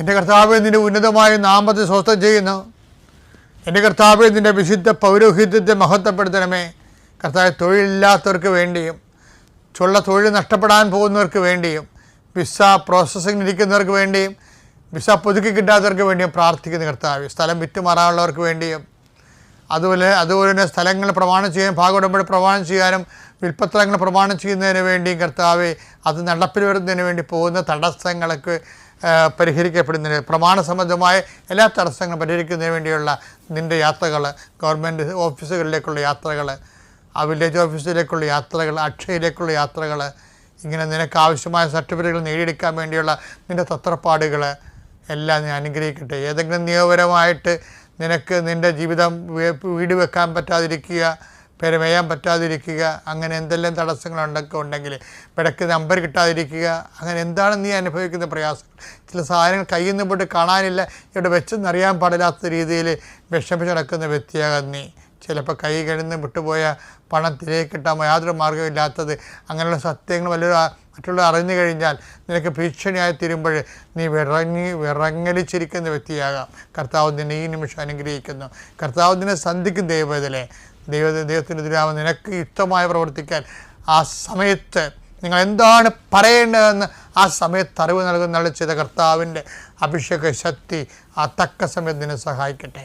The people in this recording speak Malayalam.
എൻ്റെ കർത്താവേ, നിൻ്റെ ഉന്നതമായ നാമത്തെ സ്വസ്ഥം ചെയ്യുന്നു. എൻ്റെ കർത്താവേ, നിൻ്റെ വിശുദ്ധ പൗരോഹിത്യത്തെ മഹത്വപ്പെടുത്തണമേ. കർത്താവെ, തൊഴിലില്ലാത്തവർക്ക് വേണ്ടിയും തൊഴിൽ നഷ്ടപ്പെടാൻ പോകുന്നവർക്ക് വേണ്ടിയും വിസ പ്രോസസ്സിംഗ് ഇരിക്കുന്നവർക്ക് വേണ്ടിയും വിസ പുതുക്കി കിട്ടാത്തവർക്ക് വേണ്ടിയും പ്രാർത്ഥിക്കുന്ന കർത്താവെ, സ്ഥലം വിറ്റുമാറാനുള്ളവർക്ക് വേണ്ടിയും അതുപോലെ തന്നെ സ്ഥലങ്ങൾ പ്രമാണം ചെയ്യാൻ ഭാഗോടമ്പടി പ്രമാണം ചെയ്യാനും വിൽപ്പത്രങ്ങൾ പ്രമാണം ചെയ്യുന്നതിന് വേണ്ടിയും കർത്താവെ, അത് നടപ്പിൽ വരുന്നതിന് വേണ്ടി പോകുന്ന തടസ്സങ്ങൾക്ക് പരിഹരിക്കപ്പെടുന്നതിന് പ്രമാണ സംബന്ധമായ എല്ലാ തടസ്സങ്ങളും പരിഹരിക്കുന്നതിന് വേണ്ടിയുള്ള നിൻ്റെ യാത്രകൾ, ഗവൺമെൻറ് ഓഫീസുകളിലേക്കുള്ള യാത്രകൾ, വില്ലേജ് ഓഫീസിലേക്കുള്ള യാത്രകൾ, അക്ഷയയിലേക്കുള്ള യാത്രകൾ, ഇങ്ങനെ നിനക്ക് ആവശ്യമായ സർട്ടിഫിക്കറ്റുകൾ നേടിയെടുക്കാൻ വേണ്ടിയുള്ള നിൻ്റെ തത്രപ്പാടുകൾ എല്ലാം നീ അനുഗ്രഹിക്കട്ടെ. ഏതെങ്കിലും നിയമപരമായിട്ട് നിനക്ക് നിൻ്റെ ജീവിതം വീട് വെക്കാൻ പറ്റാതിരിക്കുക, പെരുമയാൻ പറ്റാതിരിക്കുക, അങ്ങനെ എന്തെല്ലാം തടസ്സങ്ങളുണ്ടൊക്കെ ഉണ്ടെങ്കിൽ ഇടയ്ക്ക് നമ്പർ കിട്ടാതിരിക്കുക, അങ്ങനെ എന്താണ് നീ അനുഭവിക്കുന്ന പ്രയാസങ്ങൾ, ചില സാധനങ്ങൾ കയ്യിൽ നിന്ന് പോയിട്ട് കാണാനില്ല, ഇവിടെ വെച്ചെന്നറിയാൻ പാടില്ലാത്ത രീതിയിൽ വിഷമിച്ച് നടക്കുന്ന വ്യക്തിയാകാൻ നീ. ചിലപ്പോൾ കൈ കഴിഞ്ഞ് വിട്ടുപോയ പണം തിരികെ കിട്ടാൻ യാതൊരു മാർഗ്ഗമില്ലാത്തത്, അങ്ങനെയുള്ള സത്യങ്ങൾ മറ്റുള്ളവർ അറിഞ്ഞു കഴിഞ്ഞാൽ നിനക്ക് ഭീഷണിയായി തീരുമ്പോൾ നീ വിറങ്ങലിച്ചിരിക്കുന്ന വ്യക്തിയാകാം. കർത്താവ് നിന്നെ ഈ നിമിഷം അനുഗ്രഹിക്കുന്നു. കർത്താവ് നിന്നെ സന്ധിക്കും. ദൈവത്തിൻ്റെ ദുരാമം നിനക്ക് യുക്തമായി പ്രവർത്തിക്കാൻ ആ സമയത്ത് നിങ്ങൾ എന്താണ് പറയേണ്ടതെന്ന് ആ സമയത്ത് അറിവ് നൽകുന്ന ചെയ്ത കർത്താവിൻ്റെ അഭിഷേക ശക്തി ആ തക്ക സമയത്ത് നിന്നെ സഹായിക്കട്ടെ.